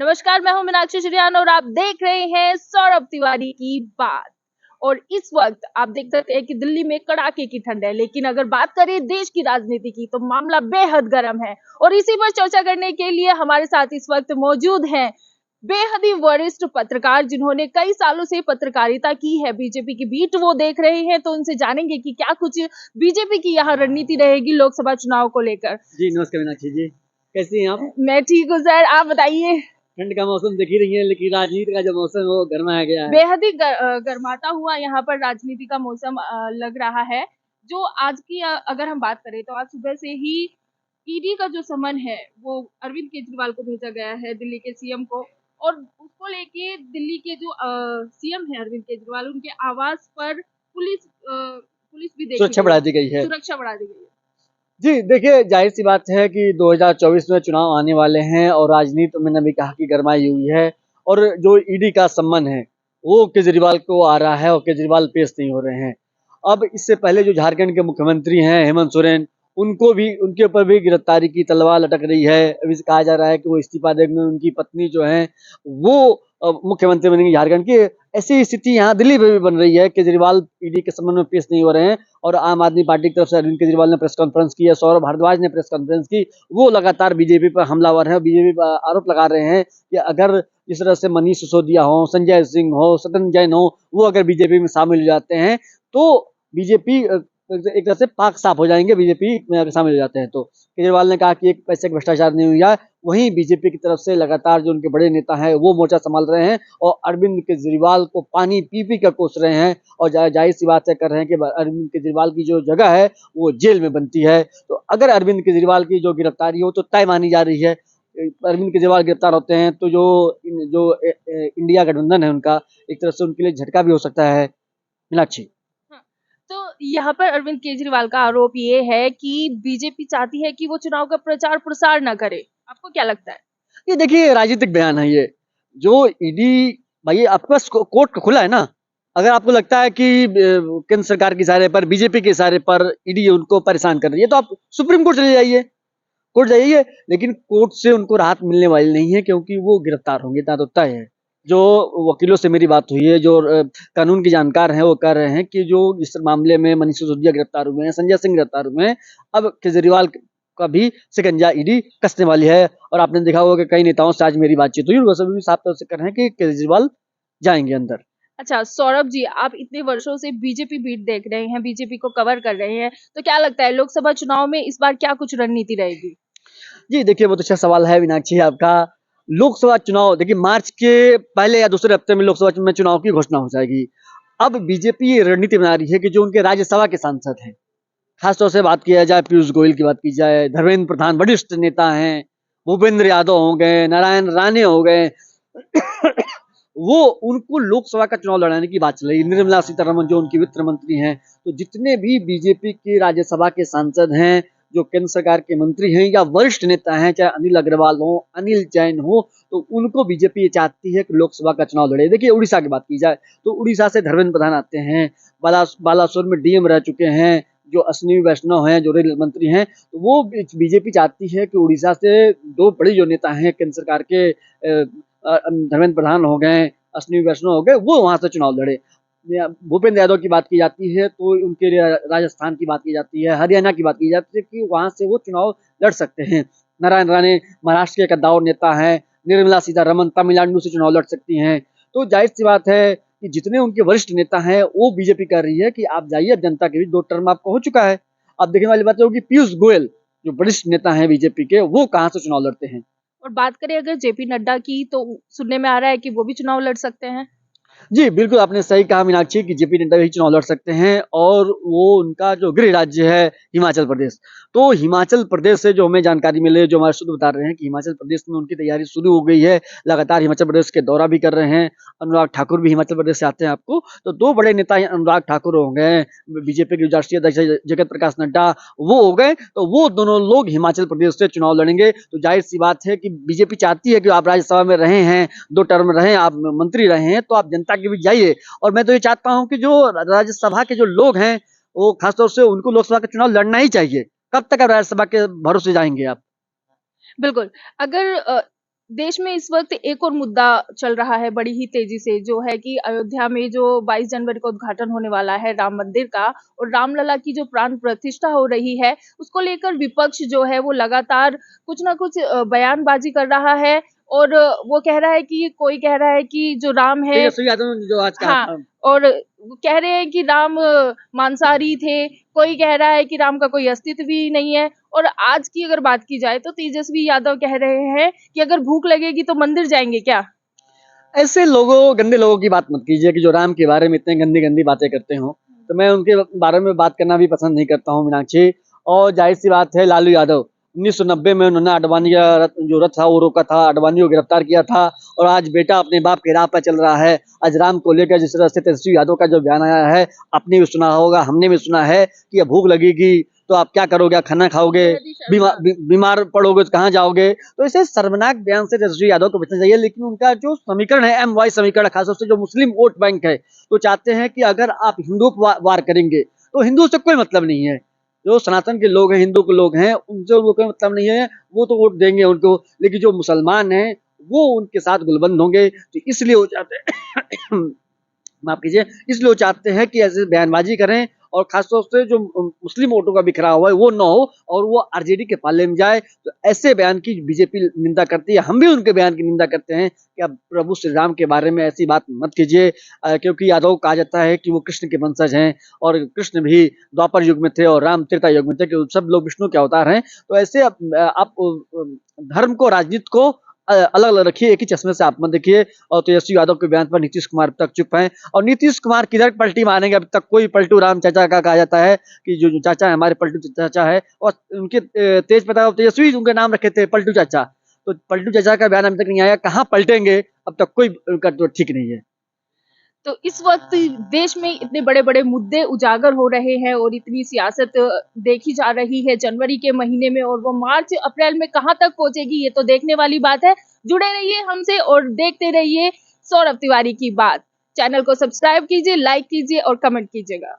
नमस्कार, मैं हूं मीनाक्षी श्रीयान और आप देख रहे हैं सौरभ तिवारी की बात। और इस वक्त आप देख सकते हैं कि दिल्ली में कड़ाके की ठंड है, लेकिन अगर बात करें देश की राजनीति की तो मामला बेहद गर्म है। और इसी पर चर्चा करने के लिए हमारे साथ इस वक्त मौजूद हैं बेहद ही वरिष्ठ पत्रकार, जिन्होंने कई सालों से पत्रकारिता की है। बीजेपी की बीट वो देख रहे हैं, तो उनसे जानेंगे कि क्या कुछ बीजेपी की यहाँ रणनीति रहेगी लोकसभा चुनाव को लेकर। जी नमस्कार मीनाक्षी जी, कैसी हैं आप? मैं ठीक हूँ सर, आप बताइए। ठंड का मौसम देख ही रही है, लेकिन राजनीति का जो मौसम है वो गर्माया गया है। बेहद ही गर्माता हुआ यहाँ पर राजनीति का मौसम लग रहा है। जो आज की अगर हम बात करें तो आज सुबह से ही ईडी का जो समन है वो अरविंद केजरीवाल को भेजा गया है, दिल्ली के सीएम को। और उसको लेके दिल्ली के जो सीएम है अरविंद केजरीवाल, उनके आवास पर पुलिस भी देखी सुरक्षा बढ़ा दी गई है। सुरक्षा बढ़ा दी गई है। जी देखिए, जाहिर सी बात है कि 2024 में चुनाव आने वाले हैं और राजनीति मैंने भी कहा कि गरमाई हुई है। और जो ईडी का सम्मन है वो केजरीवाल को आ रहा है और केजरीवाल पेश नहीं हो रहे हैं। अब इससे पहले जो झारखंड के मुख्यमंत्री हैं हेमंत सोरेन, उनके ऊपर भी गिरफ्तारी की तलवार लटक रही है। अभी कहा जा रहा है कि वो इस्तीफा देंगे, उनकी पत्नी जो है वो मुख्यमंत्री बनेंगी झारखंड की। ऐसी स्थिति यहाँ दिल्ली में भी बन रही है। केजरीवाल ईडी के सम्मन में पेश नहीं हो रहे हैं और आम आदमी पार्टी की तरफ से अरविंद केजरीवाल ने प्रेस कॉन्फ्रेंस की है, सौरभ भारद्वाज ने प्रेस कॉन्फ्रेंस की। वो लगातार बीजेपी पर हमलावर हैं और बीजेपी पर आरोप लगा रहे हैं कि अगर जिस तरह से मनीष सिसोदिया हो, संजय सिंह हो, सत्येंद्र जैन हो, वो अगर बीजेपी में शामिल हो जाते हैं तो बीजेपी एक तरह से पाक साफ हो जाएंगे। बीजेपी में अगर शामिल हो जाते हैं तो केजरीवाल ने कहा कि एक पैसे का भ्रष्टाचार नहीं हुआ। वहीं बीजेपी की तरफ से लगातार जो उनके बड़े नेता हैं वो मोर्चा संभाल रहे हैं और अरविंद केजरीवाल को पानी पी कर कोस रहे हैं और जाहिर सी बात है कर रहे हैं कि अरविंद केजरीवाल की जो जगह है वो जेल में बनती है। तो अगर अरविंद केजरीवाल की जो गिरफ्तारी हो तो तय मानी जा रही है। अरविंद केजरीवाल गिरफ्तार होते हैं तो जो इंडिया गठबंधन है उनका एक तरह से उनके लिए झटका भी हो सकता है। मीनाक्षी, तो यहाँ पर अरविंद केजरीवाल का आरोप ये है कि बीजेपी चाहती है कि वो चुनाव का प्रचार प्रसार न करे। आपको क्या लगता है? ये देखिए राजनीतिक बयान है ये। जो ईडी, भाई आपके पास कोर्ट खुला है ना। अगर आपको लगता है कि केंद्र सरकार के इशारे पर, बीजेपी के इशारे पर ईडी उनको परेशान कर रही है तो आप सुप्रीम कोर्ट चले जाइए, कोर्ट जाइए। लेकिन कोर्ट से उनको राहत मिलने वाली नहीं है क्योंकि वो गिरफ्तार होंगे, इतना तो तय है। जो वकीलों से मेरी बात हुई है, जो कानून के जानकार हैं, वो कह रहे हैं कि जो इस मामले में मनीष सिसोदिया गिरफ्तार हुए हैं, संजय सिंह गिरफ्तार हुए हैं, अब केजरीवाल का भी शिकंजा ईडी कसने वाली है। और आपने देखा होगा कि कई नेताओं से आज मेरी बातचीत हुई, वो सभी साफ तौर से कह रहे हैं कि केजरीवाल जाएंगे अंदर। अच्छा सौरभ जी, आप इतने वर्षों से बीजेपी बीट देख रहे हैं, बीजेपी को कवर कर रहे हैं, तो क्या लगता है लोकसभा चुनाव में इस बार क्या कुछ रणनीति रहेगी? जी देखिए, बहुत अच्छा सवाल है मीनाक्षी आपका। लोकसभा चुनाव देखिए मार्च के पहले या दूसरे हफ्ते में लोकसभा में चुनाव की घोषणा हो जाएगी। अब बीजेपी ये रणनीति बना रही है कि जो उनके राज्यसभा के सांसद हैं, खासतौर से बात किया जाए पीयूष गोयल की बात की जाए, धर्मेंद्र प्रधान वरिष्ठ नेता हैं, भूपेंद्र यादव हो गए, नारायण राणे हो गए वो उनको लोकसभा का चुनाव लड़ाने की बात चल रही है। निर्मला सीतारमण जो उनकी वित्त मंत्री हैं, तो जितने भी बीजेपी के राज्यसभा के सांसद हैं, जो केंद्र सरकार के मंत्री हैं या वरिष्ठ नेता हैं, चाहे अनिल अग्रवाल हो, अनिल जैन हो, तो उनको बीजेपी ये चाहती है कि लोकसभा का चुनाव लड़े। देखिए उड़ीसा की बात की जाए तो उड़ीसा से धर्मेंद्र प्रधान आते हैं, बालासोर में डीएम रह चुके हैं, जो अश्विनी वैष्णव हैं जो रेल मंत्री हैं। तो वो बीजेपी चाहती है कि उड़ीसा से दो बड़े जो नेता हैं केंद्र सरकार के, धर्मेंद्र प्रधान हो गए, अश्विनी वैष्णव हो गए, वो वहां से चुनाव लड़े। भूपेंद्र यादव की बात की जाती है तो उनके लिए राजस्थान की बात की जाती है, हरियाणा की बात की जाती है कि वहां से वो चुनाव लड़ सकते हैं। नारायण राणे महाराष्ट्र के कद्दावर नेता हैं, निर्मला सीतारमण तमिलनाडु से चुनाव लड़ सकती हैं। तो जाहिर सी बात है कि जितने उनके वरिष्ठ नेता हैं वो बीजेपी कर रही है कि आप जाइए, अब जनता के बीच 2 टर्म आपको हो चुका है। अब देखने वाली बात होगी पीयूष गोयल जो वरिष्ठ नेता हैं बीजेपी के, वो कहाँ से चुनाव लड़ते हैं। और बात करें अगर जेपी नड्डा की, तो सुनने में आ रहा है कि वो भी चुनाव लड़ सकते हैं। जी बिल्कुल, आपने सही कहा मीनाक्षी कि जेपी नड्डा भी चुनाव लड़ सकते हैं और वो उनका जो गृह राज्य है हिमाचल प्रदेश, तो हिमाचल प्रदेश से जो हमें जानकारी मिली, जो हमारे सूत्र बता रहे हैं कि हिमाचल प्रदेश में उनकी तैयारी शुरू हो गई है। लगातार हिमाचल प्रदेश के दौरा भी कर रहे हैं। अनुराग ठाकुर भी हिमाचल प्रदेश से आते हैं आपको, तो 2 बड़े नेता अनुराग ठाकुर हो गए, बीजेपी के राष्ट्रीय अध्यक्ष जगत प्रकाश नड्डा वो हो गए, तो वो दोनों लोग हिमाचल प्रदेश से चुनाव लड़ेंगे। तो जाहिर सी बात है कि बीजेपी चाहती है कि आप राज्यसभा में रहे हैं, 2 टर्म रहे, आप मंत्री रहे हैं, तो आप जनता के बीच जाइए। और मैं तो ये चाहता हूं कि जो राज्यसभा के जो लोग हैं वो खासतौर से उनको लोकसभा का चुनाव लड़ना ही चाहिए। कब तक आप राज्यसभा के भरोसे जाएंगे आप? बिल्कुल। अगर देश में इस वक्त एक और मुद्दा चल रहा है बड़ी ही तेजी से, जो है कि अयोध्या में जो 22 जनवरी को उद्घाटन होने वाला है राम मंदिर का, और रामलला की जो प्राण प्रतिष्ठा हो रही है, उसको लेकर विपक्ष जो है वो लगातार कुछ ना कुछ बयानबाजी कर रहा है। और वो कह रहा है कि, कोई कह रहा है कि जो राम है, तेजस्वी यादव ने जो आज कहा हाँ, था। और वो कह रहे हैं कि राम मांसाहारी थे, कोई कह रहा है कि राम का कोई अस्तित्व ही नहीं है। और आज की अगर बात की जाए तो तेजस्वी यादव कह रहे हैं कि अगर भूख लगेगी तो मंदिर जाएंगे क्या? ऐसे लोगों, गंदे लोगों की बात मत कीजिए कि जो राम के बारे में इतने गंदी गंदी बातें करते हो, तो मैं उनके बारे में बात करना भी पसंद नहीं करता हूँ मीनाक्षी। और जाहिर सी बात है, लालू यादव 1990 में उन्होंने आडवाणी का जो रथ था वो रोका था, आडवाणी को गिरफ्तार किया था, और आज बेटा अपने बाप के राह पर चल रहा है। आज राम को लेकर जिस तरह से तेजस्वी यादव का जो बयान आया है, आपने भी सुना होगा, हमने भी सुना है कि भूख लगेगी तो आप क्या करोगे, खाना खाओगे, बीमार पड़ोगे तो कहाँ जाओगे। तो ऐसे शर्मनाक बयान से तेजस्वी यादव को बचना चाहिए। लेकिन उनका जो समीकरण है, एम वाई समीकरण, खासतौर से जो मुस्लिम वोट बैंक है, तो चाहते हैं कि अगर आप हिंदू वार करेंगे तो हिंदू से कोई मतलब नहीं है। जो सनातन के लोग हैं, हिंदू के लोग हैं, उनसे वो कोई मतलब नहीं है, वो तो वोट देंगे उनको। लेकिन जो मुसलमान हैं वो उनके साथ गुलबंद होंगे। तो इसलिए वो चाहते हैं माफ कीजिए, इसलिए वो चाहते हैं कि ऐसे बयानबाजी करें, और खासतौर से जो मुस्लिम वोटों का बिखरा हुआ है वो न हो, और वो आरजेडी के पाले में जाए। तो ऐसे बयान की बीजेपी निंदा करती है, हम भी उनके बयान की निंदा करते हैं कि आप प्रभु श्री राम के बारे में ऐसी बात मत कीजिए। क्योंकि यादव कहा जाता है कि वो कृष्ण के वंशज हैं, और कृष्ण भी द्वापर युग में थे और राम त्रेता युग में थे, कि सब लोग विष्णु के अवतार हैं। तो ऐसे आप धर्म को, राजनीति को अलग अलग रखिए, एक ही चश्मे से आप मत देखिए। और तेजस्वी यादव के बयान पर नीतीश कुमार अब तक चुप हैं, और नीतीश कुमार किधर पलटी मारेंगे। अब तक कोई पलटू राम चाचा का कहा जाता है कि जो चाचा है हमारे, पलटू चाचा है, और उनके तेज प्रताप तेजस्वी उनके नाम रखे थे पलटू चाचा। तो पलटू चाचा का बयान अभी तक नहीं आया, कहाँ पलटेंगे अब तक कोई उनका तो ठीक नहीं है। तो इस वक्त देश में इतने बड़े बड़े मुद्दे उजागर हो रहे हैं और इतनी सियासत देखी जा रही है जनवरी के महीने में, और वो मार्च अप्रैल में कहां तक पहुंचेगी ये तो देखने वाली बात है। जुड़े रहिए हमसे और देखते रहिए सौरभ तिवारी की बात। चैनल को सब्सक्राइब कीजिए, लाइक कीजिए और कमेंट कीजिएगा।